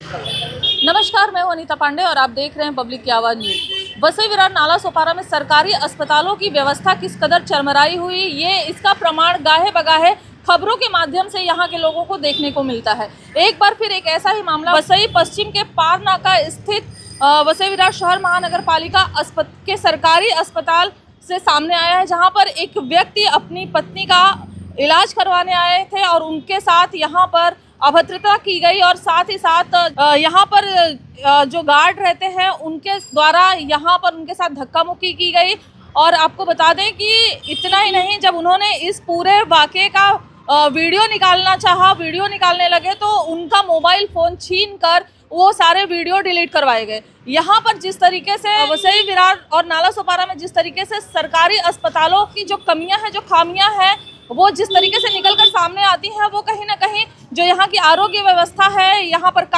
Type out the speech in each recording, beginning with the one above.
नमस्कार, मैं हूं अनीता पांडे और आप देख रहे हैं पब्लिक की आवाज़ न्यूज। वसई विरार नाला सोपारा में सरकारी अस्पतालों की व्यवस्था किस कदर चरमराई हुई, ये इसका प्रमाण गाहे बगाहे खबरों के माध्यम से यहाँ के लोगों को देखने को मिलता है। एक बार फिर एक ऐसा ही मामला वसई पश्चिम के पारनाका स्थित वसई विरार शहर महानगर पालिका के सरकारी अस्पताल से सामने आया है, जहाँ पर एक व्यक्ति अपनी पत्नी का इलाज करवाने आए थे और उनके साथ यहाँ पर अभद्रता की गई और साथ ही साथ यहाँ पर जो गार्ड रहते हैं उनके द्वारा यहाँ पर उनके साथ धक्का मुक्की की गई। और आपको बता दें कि इतना ही नहीं, जब उन्होंने इस पूरे वाक़े का वीडियो निकालना चाहा, वीडियो निकालने लगे तो उनका मोबाइल फ़ोन छीन कर वो सारे वीडियो डिलीट करवाए गए। यहाँ पर जिस तरीके से वसई विरार और नाला सोपारा में जिस तरीके से सरकारी अस्पतालों की जो कमियां हैं, जो खामियां हैं, वो जिस तरीके से निकल कर सामने आती हैं, वो कहीं ना कहीं जो यहाँ की आरोग्य व्यवस्था है, यहाँ पर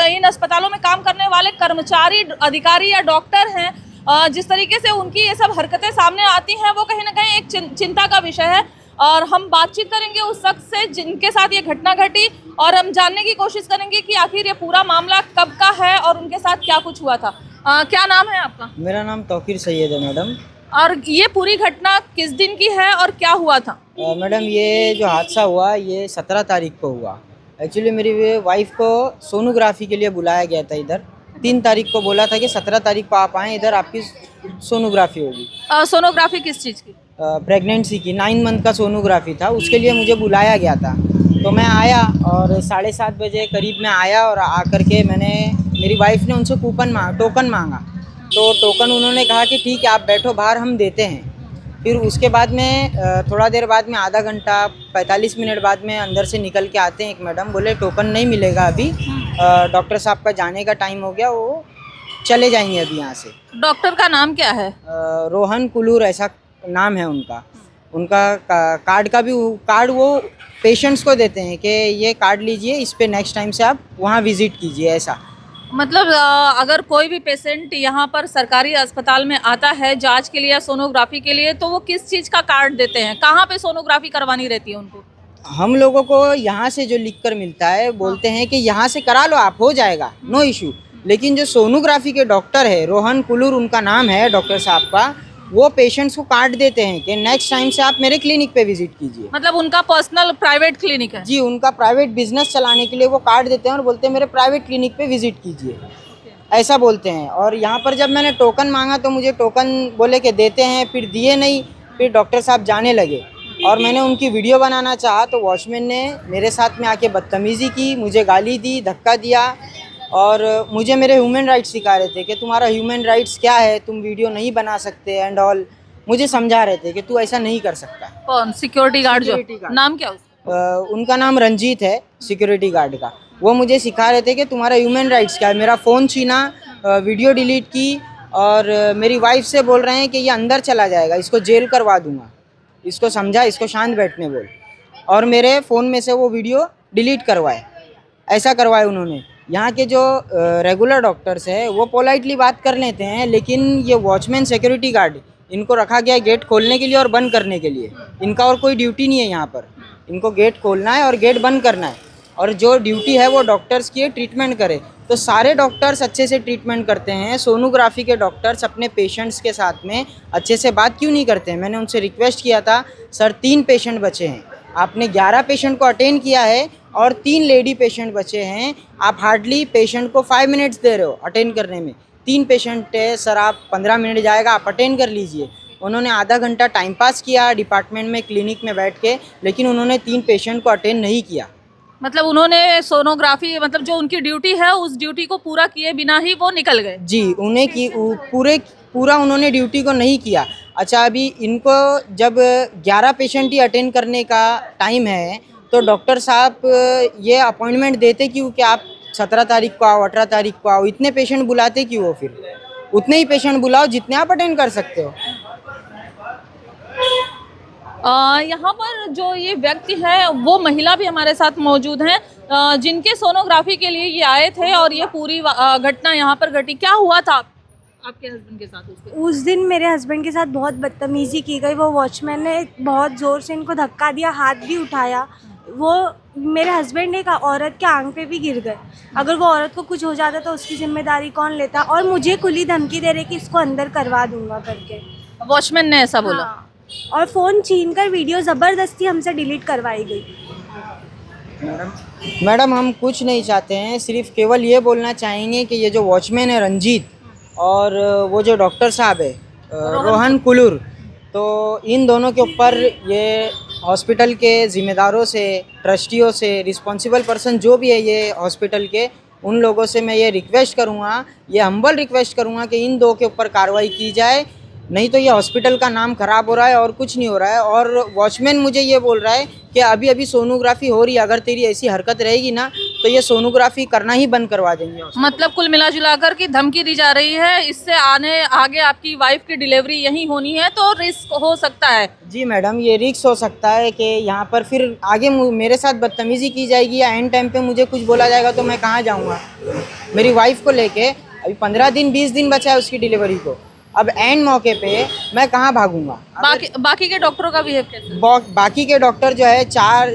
इन अस्पतालों में काम करने वाले कर्मचारी, अधिकारी या डॉक्टर हैं, जिस तरीके से उनकी ये सब हरकतें सामने आती हैं, वो कहीं ना कहीं एक चिंता का विषय है। और हम बातचीत करेंगे उस शख्स से जिनके साथ ये घटना घटी और हम जानने की कोशिश करेंगे कि आखिर ये पूरा मामला कब का है और उनके साथ क्या कुछ हुआ था। क्या नाम है आपका? मेरा नाम तौकीर सैयद है मैडम। और ये पूरी घटना किस दिन की है और क्या हुआ था? मैडम, ये जो हादसा हुआ ये 17 तारीख को हुआ। एक्चुअली मेरी वाइफ को सोनोग्राफी के लिए बुलाया गया था इधर। 3 तारीख को बोला था कि 17 तारीख को आप आएँ, इधर आपकी सोनोग्राफी होगी। सोनोग्राफी किस चीज़ की? प्रेगनेंसी की 9 मंथ का सोनोग्राफी था, उसके लिए मुझे बुलाया गया था। तो मैं आया और 7:30 बजे करीब में आया और आकर के मेरी वाइफ ने उनसे टोकन मांगा। तो टोकन उन्होंने कहा कि ठीक है आप बैठो बाहर, हम देते हैं। फिर उसके बाद में थोड़ा देर बाद में आधा घंटा 45 मिनट बाद में अंदर से निकल के आते हैं एक मैडम, बोले टोकन नहीं मिलेगा अभी, डॉक्टर साहब का जाने का टाइम हो गया, वो चले जाएंगे अभी यहाँ से। डॉक्टर का नाम क्या है? रोहन कुलूर ऐसा नाम है उनका कार्ड वो पेशेंट्स को देते हैं कि ये कार्ड लीजिए, इस पे नेक्स्ट टाइम से आप वहाँ विजिट कीजिए, ऐसा। मतलब अगर कोई भी पेशेंट यहाँ पर सरकारी अस्पताल में आता है जांच के लिए या सोनोग्राफी के लिए, तो वो किस चीज़ का कार्ड देते हैं? कहाँ पे सोनोग्राफी करवानी रहती है उनको? हम लोगों को यहाँ से जो लिख कर मिलता है, बोलते हैं कि यहाँ से करा लो आप, हो जाएगा, नो इशू। लेकिन जो सोनोग्राफी के डॉक्टर है, रोहन कुलूर उनका नाम है डॉक्टर साहब का, वो पेशेंट्स को कार्ड देते हैं कि नेक्स्ट टाइम से आप मेरे क्लिनिक पे विजिट कीजिए। मतलब उनका पर्सनल प्राइवेट क्लिनिक है? जी, उनका प्राइवेट बिजनेस चलाने के लिए वो कार्ड देते हैं और बोलते हैं मेरे प्राइवेट क्लिनिक पे विजिट कीजिए, ऐसा बोलते हैं। और यहाँ पर जब मैंने टोकन मांगा तो मुझे टोकन बोले कि देते हैं, फिर दिए नहीं, फिर डॉक्टर साहब जाने लगे और मैंने उनकी वीडियो बनाना चाहा तो वॉचमैन ने मेरे साथ में आके बदतमीज़ी की, मुझे गाली दी, धक्का दिया और मुझे मेरे ह्यूमन राइट्स सिखा रहे थे कि तुम्हारा ह्यूमन राइट्स क्या है, तुम वीडियो नहीं बना सकते एंड ऑल। मुझे समझा रहे थे कि तू ऐसा नहीं कर सकता। कौन? Security guard? जो नाम क्या उसका? उनका नाम रंजीत है, सिक्योरिटी गार्ड का। वो मुझे सिखा रहे थे कि तुम्हारा ह्यूमन राइट्स क्या है। मेरा फ़ोन छीना, वीडियो डिलीट की और मेरी वाइफ से बोल रहे हैं कि ये अंदर चला जाएगा, इसको जेल करवा दूंगा, इसको समझा, इसको शांत बैठने बोल। और मेरे फ़ोन में से वो वीडियो डिलीट करवाए, ऐसा करवाए उन्होंने। यहाँ के जो रेगुलर डॉक्टर्स हैं वो पोलाइटली बात कर लेते हैं, लेकिन ये वॉचमैन, सिक्योरिटी गार्ड, इनको रखा गया है गेट खोलने के लिए और बंद करने के लिए। इनका और कोई ड्यूटी नहीं है यहाँ पर, इनको गेट खोलना है और गेट बंद करना है। और जो ड्यूटी है वो डॉक्टर्स की है, ट्रीटमेंट करे। तो सारे डॉक्टर्स अच्छे से ट्रीटमेंट करते हैं, सोनोग्राफी के डॉक्टर्स अपने पेशेंट्स के साथ में अच्छे से बात क्यों नहीं करते हैं? मैंने उनसे रिक्वेस्ट किया था, सर 3 पेशेंट बचे हैं, आपने 11 पेशेंट को अटेंड किया है और 3 लेडी पेशेंट बचे हैं, आप हार्डली पेशेंट को 5 मिनट्स दे रहे हो अटेंड करने में। 3 पेशेंट है सर, आप 15 मिनट जाएगा, आप अटेंड कर लीजिए। उन्होंने आधा घंटा टाइम पास किया डिपार्टमेंट में, क्लिनिक में बैठ के, लेकिन उन्होंने 3 पेशेंट को अटेंड नहीं किया। मतलब उन्होंने सोनोग्राफी, मतलब जो उनकी ड्यूटी है उस ड्यूटी को पूरा किए बिना ही वो निकल गए? जी, उन्हें की पूरा उन्होंने ड्यूटी को नहीं किया। अच्छा, अभी इनको जब 11 पेशेंट ही अटेंड करने का टाइम है तो डॉक्टर साहब ये अपॉइंटमेंट देते क्यों कि आप 17 तारीख को आओ, 18 तारीख को आओ? इतने पेशेंट बुलाते क्यों हो? फिर उतने ही पेशेंट बुलाओ जितने आप अटेंड कर सकते हो। यहाँ पर जो ये व्यक्ति है वो महिला भी हमारे साथ मौजूद हैं, जिनके सोनोग्राफी के लिए ये आए थे और ये पूरी घटना यहाँ पर घटी। क्या हुआ था आपके हस्बैंड के साथ? उस दिन मेरे हस्बैंड के साथ बहुत बदतमीज़ी की गई। वो वॉचमैन ने बहुत ज़ोर से इनको धक्का दिया, हाथ भी उठाया। वो मेरे हस्बैंड एक औरत के आंख पे भी गिर गए। अगर वो औरत को कुछ हो जाता तो उसकी जिम्मेदारी कौन लेता? और मुझे खुली धमकी दे रहे कि इसको अंदर करवा दूंगा करके। वॉचमैन ने ऐसा बोला? हाँ, और फ़ोन छीन कर वीडियो ज़बरदस्ती हमसे डिलीट करवाई गई। मैडम हम कुछ नहीं चाहते हैं, सिर्फ केवल ये बोलना चाहेंगे कि ये जो वॉचमैन है रंजीत और वो जो डॉक्टर साहब है रोहन कुलूर, तो इन दोनों के ऊपर ये हॉस्पिटल के ज़िम्मेदारों से, ट्रस्टियों से, रिस्पॉन्सिबल पर्सन जो भी है ये हॉस्पिटल के, उन लोगों से मैं ये रिक्वेस्ट करूँगा, ये हम्बल रिक्वेस्ट करूँगा कि इन दो के ऊपर कार्रवाई की जाए, नहीं तो ये हॉस्पिटल का नाम ख़राब हो रहा है और कुछ नहीं हो रहा है। और वॉचमैन मुझे ये बोल रहा है कि अभी अभी सोनोग्राफी हो रही है, अगर तेरी ऐसी हरकत रहेगी ना तो ये सोनोग्राफी करना ही बंद करवा देंगे। मतलब कुल मिला जुलाकर की धमकी दी जा रही है, इससे आगे आपकी वाइफ की डिलीवरी यहीं होनी है तो रिस्क हो सकता है। जी मैडम, ये रिस्क हो सकता है कि यहाँ पर फिर आगे मेरे साथ बदतमीज़ी की जाएगी या एंड टाइम पे मुझे कुछ बोला जाएगा तो मैं कहाँ जाऊँगा? मेरी वाइफ को लेके अभी 15 दिन 20 दिन बचा है उसकी डिलीवरी को, अब एंड मौके पे मैं कहाँ भागूंगा? बाकी के डॉक्टरों का बिहेव कैसे? बाकी के डॉक्टर जो है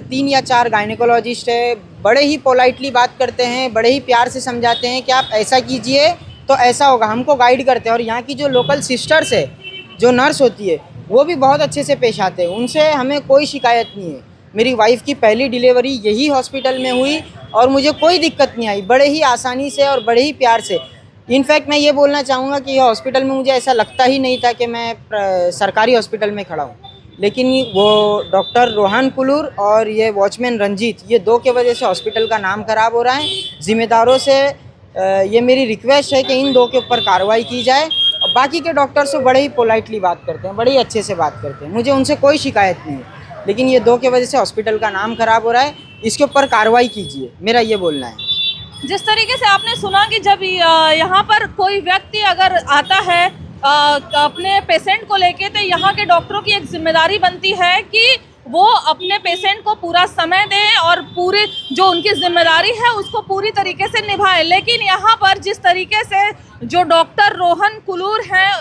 3 या 4 गायनेकोलॉजिस्ट है, बड़े ही पोलाइटली बात करते हैं, बड़े ही प्यार से समझाते हैं कि आप ऐसा कीजिए तो ऐसा होगा, हमको गाइड करते हैं। और यहाँ की जो लोकल सिस्टर्स है, जो नर्स होती है, वो भी बहुत अच्छे से पेश आते हैं, उनसे हमें कोई शिकायत नहीं है। मेरी वाइफ की पहली डिलीवरी यही हॉस्पिटल में हुई और मुझे कोई दिक्कत नहीं आई, बड़े ही आसानी से और बड़े ही प्यार से। इनफैक्ट मैं ये बोलना चाहूँगा कि ये हॉस्पिटल में मुझे ऐसा लगता ही नहीं था कि मैं सरकारी हॉस्पिटल में खड़ा हूँ, लेकिन वो डॉक्टर रोहन कुलूर और ये वॉचमैन रंजीत, ये दो के वजह से हॉस्पिटल का नाम ख़राब हो रहा है। ज़िम्मेदारों से ये मेरी रिक्वेस्ट है कि इन दो के ऊपर कार्रवाई की जाए। और बाकी के डॉक्टर से बड़े ही पोलाइटली बात करते हैं, बड़े ही अच्छे से बात करते हैं, मुझे उनसे कोई शिकायत नहीं है, लेकिन ये दो के वजह से हॉस्पिटल का नाम ख़राब हो रहा है, इसके ऊपर कार्रवाई कीजिए, मेरा ये बोलना है। जिस तरीके से आपने सुना कि जब यहाँ पर कोई व्यक्ति अगर आता है अपने पेशेंट को लेके, तो यहाँ के डॉक्टरों की एक जिम्मेदारी बनती है कि वो अपने पेशेंट को पूरा समय दें और पूरी जो उनकी जिम्मेदारी है उसको पूरी तरीके से निभाएं। लेकिन यहाँ पर जिस तरीके से जो डॉक्टर रोहन कुलूर हैं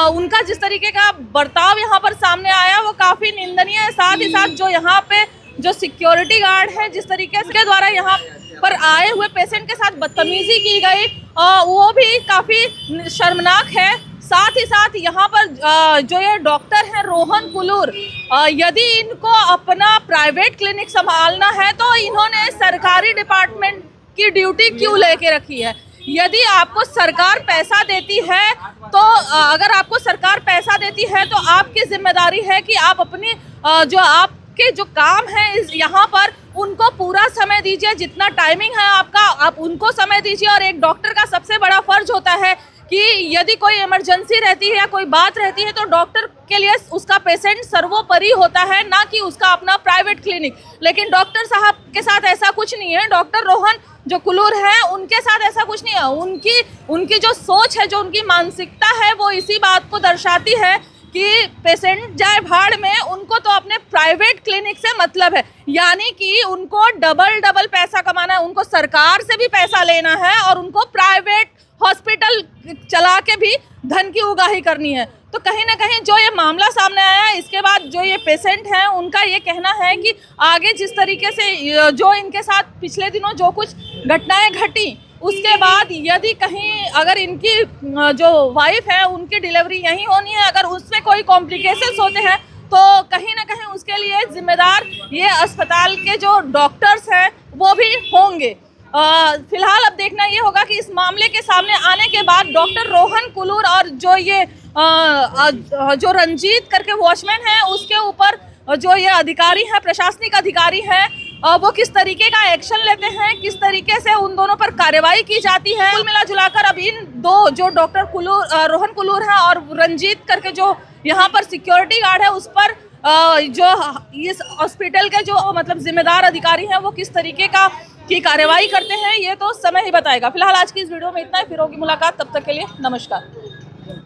उनका जिस तरीके का बर्ताव यहाँ पर सामने आया वो काफ़ी निंदनीय है। साथ ही साथ जो यहाँ पे जो सिक्योरिटी गार्ड है, जिस तरीके से द्वारा यहाँ पर आए हुए पेशेंट के साथ बदतमीजी की गई, वो भी काफ़ी शर्मनाक है। साथ ही साथ यहाँ पर जो ये डॉक्टर हैं रोहन कुलूर, यदि इनको अपना प्राइवेट क्लिनिक संभालना है तो इन्होंने सरकारी डिपार्टमेंट की ड्यूटी क्यों लेके रखी है? यदि आपको सरकार पैसा देती है तो अगर आपको सरकार पैसा देती है तो आपकी जिम्मेदारी है कि आप अपनी जो आपके जो काम है यहाँ पर उनको पूरा समय दीजिए, जितना टाइमिंग है आपका आप उनको समय दीजिए। और एक डॉक्टर का सबसे बड़ा फर्ज होता है कि यदि कोई इमरजेंसी रहती है या कोई बात रहती है तो डॉक्टर के लिए उसका पेशेंट सर्वोपरि होता है, ना कि उसका अपना प्राइवेट क्लिनिक। लेकिन डॉक्टर साहब के साथ ऐसा कुछ नहीं है। डॉक्टर रोहन जो कुलूर है उनके साथ ऐसा कुछ नहीं है। उनकी जो सोच है, जो उनकी मानसिकता है, वो इसी बात को दर्शाती है कि पेशेंट जाए भाड़ में, उनको तो अपने प्राइवेट क्लिनिक से मतलब है। यानी कि उनको डबल पैसा कमाना है, उनको सरकार से भी पैसा लेना है और उनको प्राइवेट हॉस्पिटल चला के भी धन की उगाही करनी है। तो कहीं ना कहीं जो ये मामला सामने आया है, इसके बाद जो ये पेशेंट हैं उनका ये कहना है कि आगे जिस तरीके से जो इनके साथ पिछले दिनों जो कुछ घटनाएं घटी, उसके बाद यदि कहीं अगर इनकी जो वाइफ है उनकी डिलीवरी यहीं होनी है, अगर उसमें कोई कॉम्प्लिकेशंस होते हैं तो कहीं ना कहीं उसके लिए जिम्मेदार ये अस्पताल के जो डॉक्टर्स हैं वो भी होंगे। फिलहाल अब देखना ये होगा कि इस मामले के सामने आने के बाद डॉक्टर रोहन कुलूर और जो ये जो रंजीत करके वॉचमैन है उसके ऊपर जो ये अधिकारी हैं, प्रशासनिक अधिकारी हैं, वो किस तरीके का एक्शन लेते हैं, किस तरीके से उन दोनों पर कार्रवाई की जाती है। कुल मिला जुलाकर अब इन दो जो डॉक्टर रोहन कुलूर हैं और रंजीत करके जो यहाँ पर सिक्योरिटी गार्ड है, उस पर जो इस हॉस्पिटल के जो मतलब जिम्मेदार अधिकारी हैं वो किस तरीके की कार्रवाई करते हैं, ये तो समय ही बताएगा। फिलहाल आज की इस वीडियो में इतना ही, फिर होगी मुलाकात, तब तक के लिए नमस्कार।